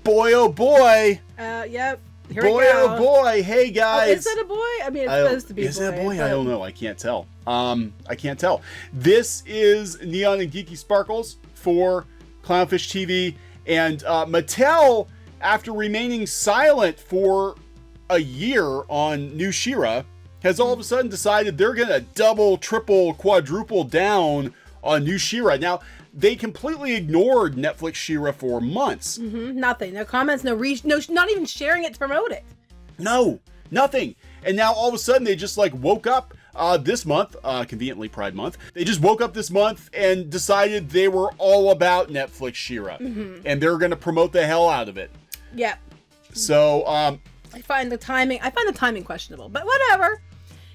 boy, oh boy. Yep. Here Boy, we go. oh boy. Hey, guys. Oh, is it a boy? I mean, it's supposed to be Is it a boy? but... I don't know. I can't tell. I can't tell. This is Neon and Geeky Sparkles for Clownfish TV. And Mattel, after remaining silent for a year on new She-Ra, has all of a sudden decided they're going to double, triple, quadruple down on new She-Ra. Now, they completely ignored Netflix She-Ra for months. Nothing. No comments, no not even sharing it to promote it. No, nothing. And now all of a sudden they just like woke up this month, conveniently Pride Month. They just woke up this month and decided they were all about Netflix She-Ra. And they're going to promote the hell out of it. Yep. So, I find the timing questionable, but whatever.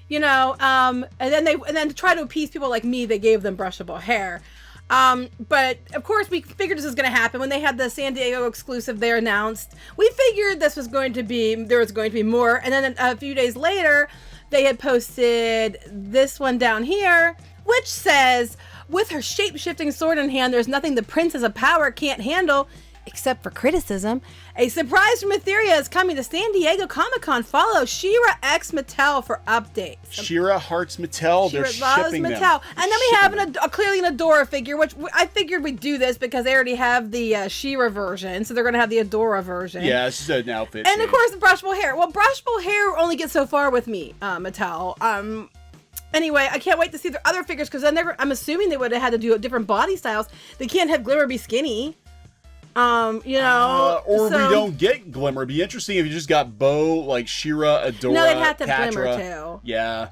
You know, and then to try to appease people like me, they gave them brushable hair. But of course we figured this was going to happen when they had the San Diego exclusive there announced. We figured there was going to be more. And then a few days later, they had posted this one down here, which says, with her shape-shifting sword in hand, there's nothing the Princess of Power can't handle, except for criticism. A surprise from Etheria is coming to San Diego Comic-Con. Follow She-Ra X Mattel for updates. She-Ra hearts Mattel. They're shipping them. And then we have clearly an Adora figure, which I figured we'd do this because they already have the She-Ra version, so they're going to have the Adora version. Yeah, it's just an outfit. And of course, the brushable hair. Well, brushable hair only gets so far with me, Mattel. Anyway, I can't wait to see their other figures because I'm assuming they would have had to do different body styles. They can't have Glimmer be skinny. You know, or we don't get Glimmer. It'd be interesting if you just got Bo, like She-Ra, Adora, no, they'd have to have Catra. Glimmer too. Yeah.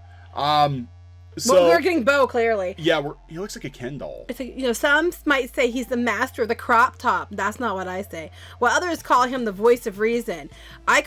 So well, we're getting Bo clearly. Yeah, he looks like a Ken doll. It's you know, some might say he's the master of the crop top. That's not what I say. While others call him the voice of reason. I've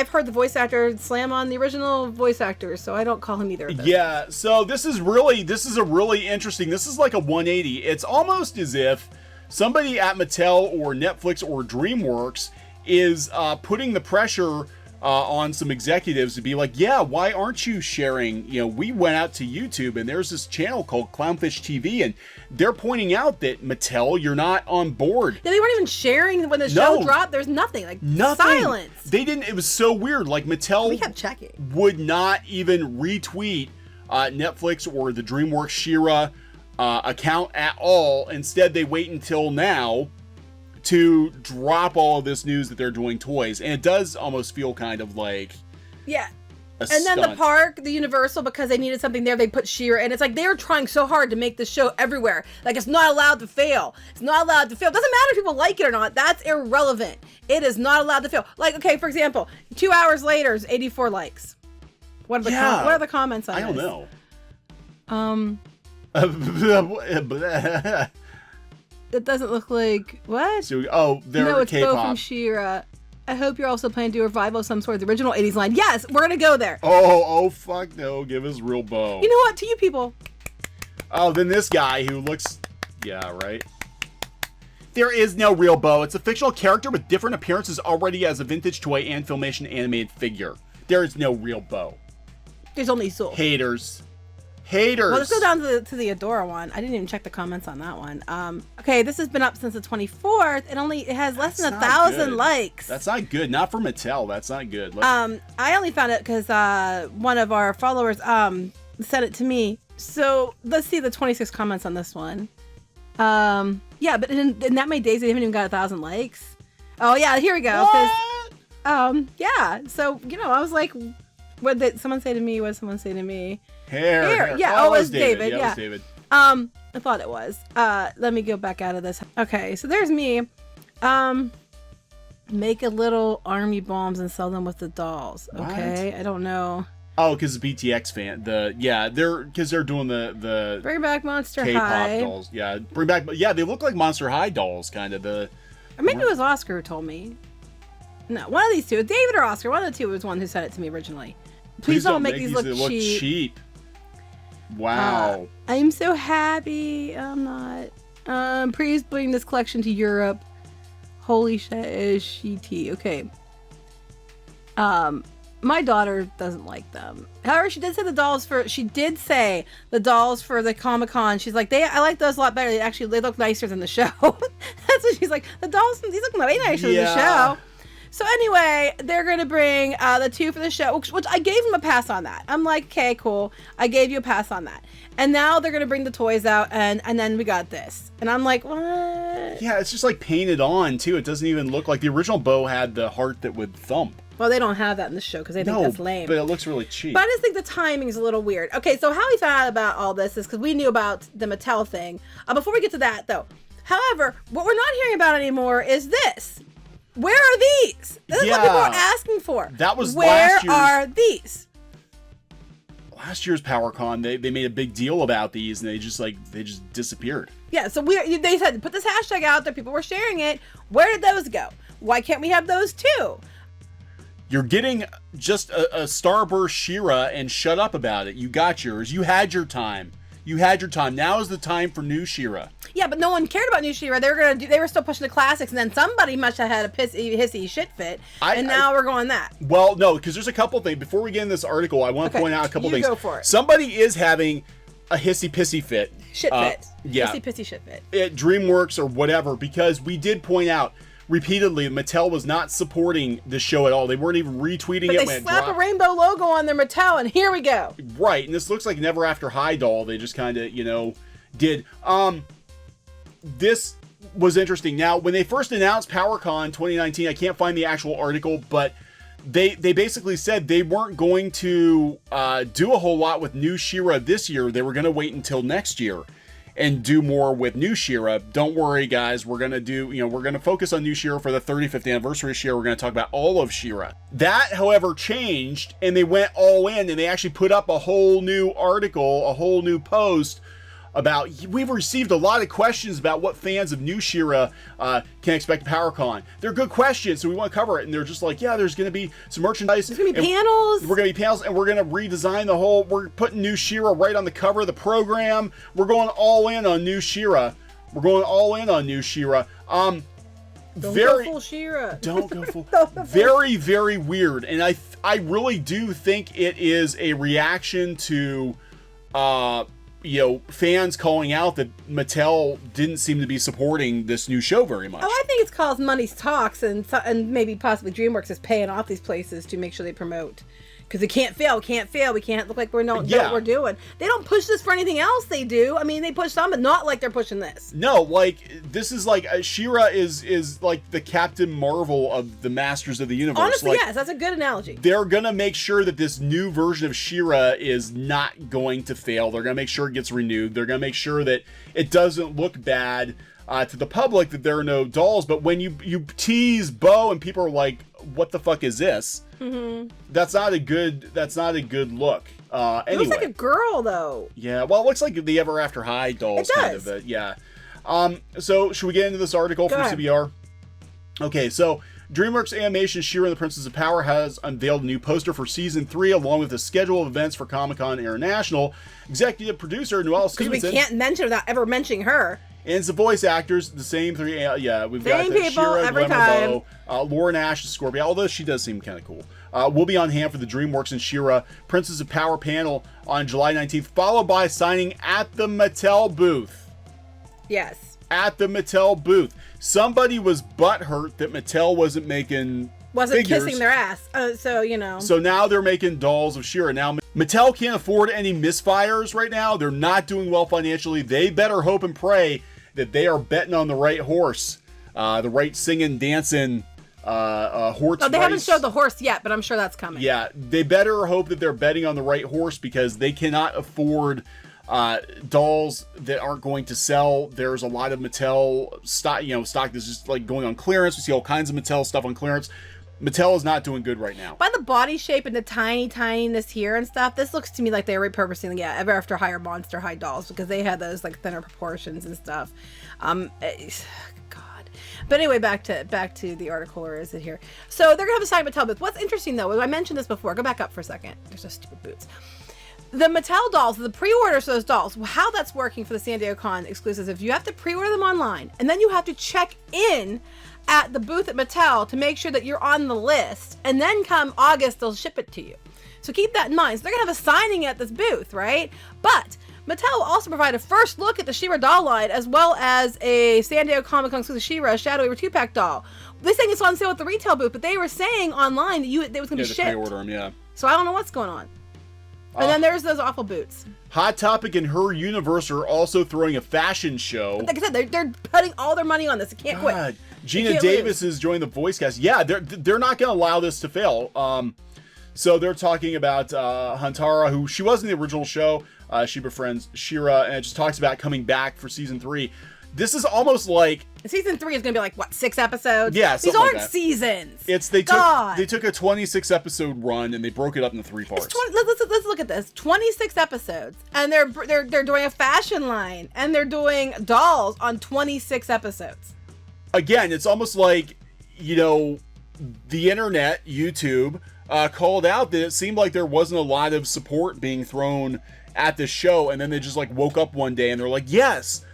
heard the voice actor slam on the original voice actors, so I don't call him either of those. Yeah. So this is a really interesting. This is like a 180. It's almost as if somebody at Mattel or Netflix or Dreamworks is putting the pressure on some executives to be like, yeah, why aren't you sharing? You know, we went out to YouTube and there's this channel called Clownfish TV and they're pointing out that Mattel, you're not on board. Yeah, they weren't even sharing when the show dropped. There's nothing. Like, nothing. Silence. They didn't. It was so weird. Like Mattel we kept checking. Would not even retweet Netflix or the Dreamworks She-Ra account at all. Instead, they wait until now to drop all of this news that they're doing toys, and it does almost feel kind of like and then the park, the Universal, because they needed something there, they put She-Ra, and it's like they're trying so hard to make the show everywhere. Like, it's not allowed to fail. It's not allowed to fail. It doesn't matter if people like it or not. That's irrelevant. It is not allowed to fail. Like, okay, for example, 2 hours later, it's 84 likes. What are the comments on this? I don't know. It doesn't look like what? They're no, it's K-pop. Bo from She-Ra. I hope you're also planning to do a revival of some sort of the original 80s line. Yes, we're gonna go there. Oh fuck no, give us real Bo. You know what, to you people. Oh, then this guy who looks, yeah, right. There is no real Bo. It's a fictional character with different appearances already as a vintage toy and Filmation animated figure. There is no real Bo. There's only Soul. Haters. Well, let's go down to the Adora one. I didn't even check the comments on that one. Okay, this has been up since the 24th. It has less than 1,000 likes. That's not good. Not for Mattel. That's not good. I only found it because one of our followers sent it to me. So let's see the 26 comments on this one. Yeah, but in that many days, they haven't even got 1,000 likes. Oh yeah, here we go. What? Yeah. So I was like, what did someone say to me? What did someone say to me? Hair. Yeah. Oh, it was David. Yeah. It was David. I thought it was. Let me go back out of this. Okay, so there's me. Make a little army bombs and sell them with the dolls. Okay, what? I don't know. Oh, because the BTX fan. They're doing the Bring back Monster K-pop High dolls. Yeah, bring back. Yeah, they look like Monster High dolls, kind of. Or maybe it was Oscar who told me. No, one of these two, David or Oscar. One of the two was one who sent it to me originally. Please don't make these look cheap. Wow. I'm so happy. I'm not. Please bring this collection to Europe. Holy shit, is she tea. Okay. My daughter doesn't like them. However, she did say the dolls for the Comic-Con. She's like, I like those a lot better. They look nicer than the show. That's what she's like. The dolls, these look way nicer in the show. So anyway, they're going to bring the 2 for the show, which I gave them a pass on that. I'm like, okay, cool. I gave you a pass on that. And now they're going to bring the toys out, and then we got this. And I'm like, what? Yeah, it's just like painted on, too. It doesn't even look like the original bow had the heart that would thump. Well, they don't have that in the show because they think that's lame. But it looks really cheap. But I just think the timing is a little weird. Okay, so how we found out about all this is because we knew about the Mattel thing. Before we get to that, though, however, what we're not hearing about anymore is this. Where are these? This is what people are asking for. That was Where are these? Last year's PowerCon, they made a big deal about these, and they just disappeared. Yeah, so they said put this hashtag out there. People were sharing it. Where did those go? Why can't we have those too? You're getting just a Starburst She-Ra and shut up about it. You got yours. You had your time. You had your time. Now is the time for new She-Ra. Yeah, but no one cared about new She-Ra. They were still pushing the classics, and then somebody must have had a hissy shit fit, and now we're going that. Well, no, because there's a couple things. Before we get in this article, I want to point out a couple things. Go for it. Somebody is having a hissy pissy fit. Shit fit. Yeah. Hissy pissy shit fit. At DreamWorks or whatever, because we did point out repeatedly Mattel was not supporting the show at all. They weren't even retweeting it. But they slap a rainbow logo on their Mattel, and here we go. Right, and this looks like Never After High doll. They just kind of, did. This was interesting. Now, when they first announced PowerCon 2019, I can't find the actual article, but they basically said they weren't going to do a whole lot with new She-Ra this year. They were going to wait until next year and do more with new She-Ra. Don't worry, guys. We're going to we're going to focus on new She-Ra for the 35th anniversary of She-Ra. We're going to talk about all of She-Ra. That, however, changed, and they went all in, and they actually put up a whole new article, a whole new post about, we've received a lot of questions about what fans of new She-Ra can expect at PowerCon. They're good questions, so we want to cover it. And they're just like, yeah, there's going to be some merchandise. There's going to be panels. We're going to be panels, and we're going to redesign the whole, we're putting new She-Ra right on the cover of the program. We're going all in on new She-Ra. We're going all in on new She-Ra. Don't go full She-Ra. Don't go full. Very, very weird. And I really do think it is a reaction to, fans calling out that Mattel didn't seem to be supporting this new show very much. Oh, I think it's called money talks, and maybe possibly DreamWorks is paying off these places to make sure they promote. Because it can't fail, we can't look like we know what we're doing. They don't push this for anything else they do. I mean, they push some, but not like they're pushing this. No, like, this is like, She-Ra is like the Captain Marvel of the Masters of the Universe. Honestly, like, yes, that's a good analogy. They're going to make sure that this new version of She-Ra is not going to fail. They're going to make sure it gets renewed. They're going to make sure that it doesn't look bad to the public, that there are no dolls. But when you tease Bo and people are like, what the fuck is this? Mm-hmm. That's not a good look. Anyway. It looks like a girl, though. Yeah, well, it looks like the Ever After High dolls. It does. Kind of, yeah. So should we get into this article from CBR? Okay, so DreamWorks Animation She-Ra and the Princess of Power has unveiled a new poster for Season 3, along with a schedule of events for Comic-Con International. Executive producer Noelle Stevenson. Because we can't mention without ever mentioning her. And the voice actors, the same three. We've same got people She-Ra, every Glamour time. Bo, Lauren Ash, the Scorpio, although she does seem kind of cool. Will be on hand for the DreamWorks and She-Ra Princess of Power panel on July 19th, followed by signing at the Mattel booth. Yes. At the Mattel booth. Somebody was butthurt that Mattel wasn't figures. Kissing their ass. So, So now they're making dolls of She-Ra. Now, Mattel can't afford any misfires right now. They're not doing well financially. They better hope and pray that they are betting on the right horse. The right singing, dancing horse. Oh, they haven't showed the horse yet, but I'm sure that's coming. Yeah, they better hope that they're betting on the right horse, because they cannot afford dolls that aren't going to sell. There's a lot of Mattel stock that's just like going on clearance. We see all kinds of Mattel stuff on clearance. Mattel is not doing good right now. By the body shape and the tininess here and stuff, this looks to me like they're repurposing, Ever After High or Monster High dolls, because they had those like thinner proportions and stuff. God. But anyway, back to the article. Where is it here? So they're gonna have a sign Mattel booth. What's interesting though, I mentioned this before. Go back up for a second. There's those stupid boots. The Mattel dolls, the pre-orders for those dolls, how that's working for the San Diego Con exclusives, if you have to pre-order them online, and then you have to check in at the booth at Mattel to make sure that you're on the list, and then come August, they'll ship it to you. So keep that in mind. So they're gonna have a signing at this booth, right? But Mattel will also provide a first look at the She-Ra doll line, as well as a San Diego Comic-Con exclusive She-Ra Shadow Weaver 2-pack doll. They saying it's on sale at the retail booth, but they were saying online that they was going to be shipped. Pre-order them, yeah. So I don't know what's going on. And then there's those awful boots. Hot Topic and Her Universe are also throwing a fashion show. Like I said, they're putting all their money on this. They can't quit. Gina Davis is joining the voice cast. Yeah, they're not going to allow this to fail. So they're talking about Huntara, who she was in the original show. She befriends She-Ra, and it just talks about coming back for season 3. This is almost like season 3 is going to be like what, 6 episodes? Yeah, these aren't seasons. They took a 26 episode run and they broke it up into 3 parts. Let's look at this. 26 episodes, and they're doing a fashion line, and they're doing dolls on 26 episodes. Again, it's almost like, the internet, YouTube, called out that it seemed like there wasn't a lot of support being thrown at this show, and then they just like woke up one day and they're like, yes,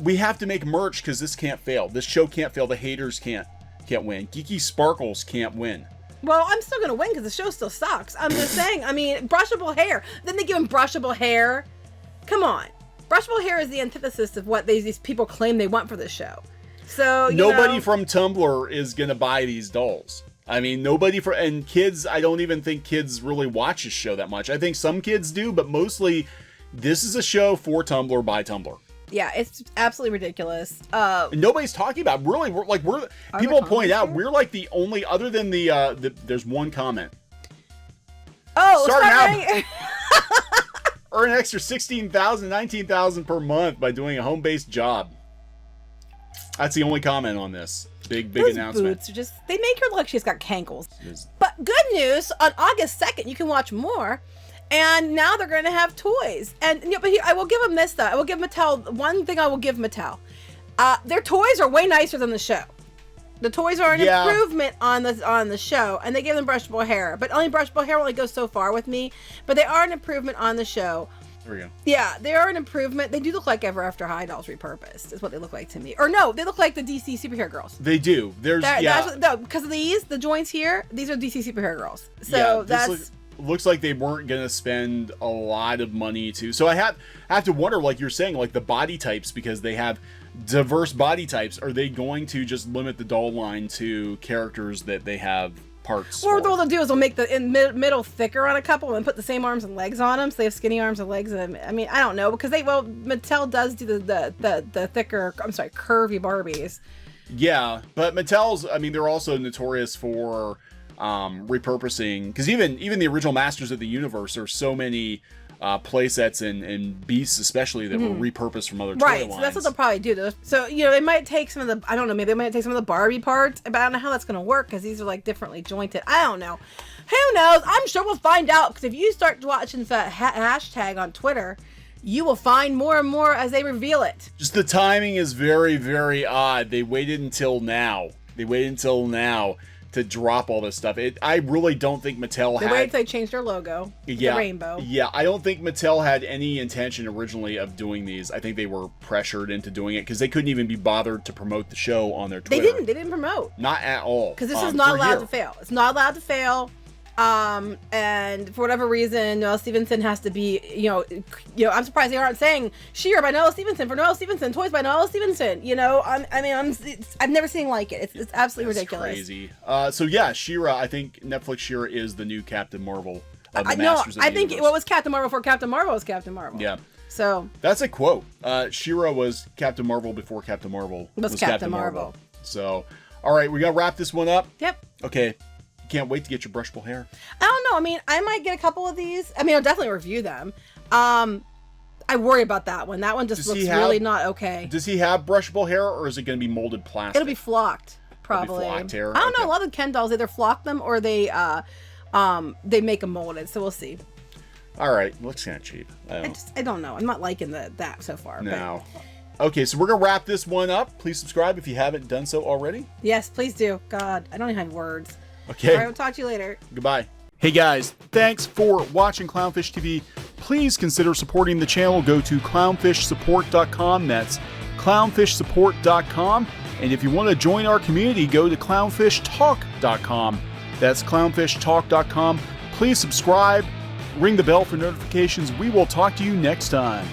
we have to make merch because this can't fail. This show can't fail. The haters can't win. Geeky Sparkles can't win. Well, I'm still gonna win because the show still sucks. I'm just saying. I mean, brushable hair. Then they give him brushable hair. Come on, brushable hair is the antithesis of what these people claim they want for this show. So nobody from Tumblr is gonna buy these dolls. I mean, and kids, I don't even think kids really watch this show that much. I think some kids do, but mostly this is a show for Tumblr by Tumblr. Yeah, it's absolutely ridiculous. Nobody's talking about it. Really, people point out we're like the only, other than there's one comment. Oh, starting out, earn an extra $16,000, $19,000 per month by doing a home-based job. That's the only comment on this. Big Those announcement. Boots are just, they make her look like she's got cankles. But good news, on August 2nd, you can watch more. And now they're going to have toys. And but here, I will give them this, though. I will give Mattel, one thing I will give Mattel. Their toys are way nicer than the show. The toys are an improvement on the show. And they give them brushable hair. But only brushable hair only goes so far with me. But they are an improvement on the show. There we go. Yeah, they are an improvement. They do look like Ever After High dolls repurposed, is what they look like to me. Or no, they look like the DC superhero girls. They do. Because of the joints here, these are DC superhero girls. So looks like they weren't gonna spend a lot of money to. So I have to wonder, like you're saying, like the body types, because they have diverse body types. Are they going to just limit the doll line to characters that they have parts? Or what they'll do is they'll make the middle thicker on a couple and put the same arms and legs on them, so they have skinny arms and legs. And I mean, I don't know, because Mattel does do the thicker, curvy Barbies. Yeah, but Mattel's, I mean, they're also notorious for repurposing, because even the original Masters of the Universe, there's so many play sets and beasts especially that were repurposed from other toy lines. So that's what they'll probably do. So they might take some of the, I don't know, maybe they might take some of the Barbie parts, but I don't know how that's going to work because these are like differently jointed. I don't know. Who knows? I'm sure we'll find out, because if you start watching the hashtag on Twitter, you will find more and more as they reveal it. Just the timing is very, very odd. They waited until now. To drop all this stuff. I really don't think Mattel had... They waited until they changed their logo. The rainbow. Yeah, I don't think Mattel had any intention originally of doing these. I think they were pressured into doing it because they couldn't even be bothered to promote the show on their Twitter. They didn't promote. Not at all. Because this is not allowed to fail. It's not allowed to fail. And for whatever reason, Noelle Stevenson has to be, I'm surprised they aren't saying She-Ra by Noelle Stevenson for Noelle Stevenson, toys by Noelle Stevenson. I've never seen like it. It's absolutely ridiculous. Crazy. So yeah, She-Ra. I think Netflix She-Ra is the new Captain Marvel of the Masters of the Universe. What was Captain Marvel before Captain Marvel was Captain Marvel. Yeah. So that's a quote. She-Ra was Captain Marvel before Captain Marvel was Captain Marvel. So, all right, we gotta wrap this one up. Yep. Okay. Can't wait to get your brushable hair. I don't know. I mean, I might get a couple of these. I mean, I'll definitely review them. I worry about that one. That one just looks really not okay. Does he have brushable hair, or is it going to be molded plastic? It'll be flocked, probably. Flocked hair. I don't know. A lot of the Ken dolls either flock them or they make them molded. So we'll see. All right, looks kind of cheap. I don't know. I'm not liking that so far. No. But... Okay, so we're going to wrap this one up. Please subscribe if you haven't done so already. Yes, please do. God, I don't even have words. Okay. All right, we'll talk to you later. Goodbye. Hey guys, thanks for watching Clownfish TV. Please consider supporting the channel. Go to clownfishsupport.com. That's clownfishsupport.com. And if you want to join our community, go to clownfishtalk.com. That's clownfishtalk.com. Please subscribe, ring the bell for notifications. We will talk to you next time.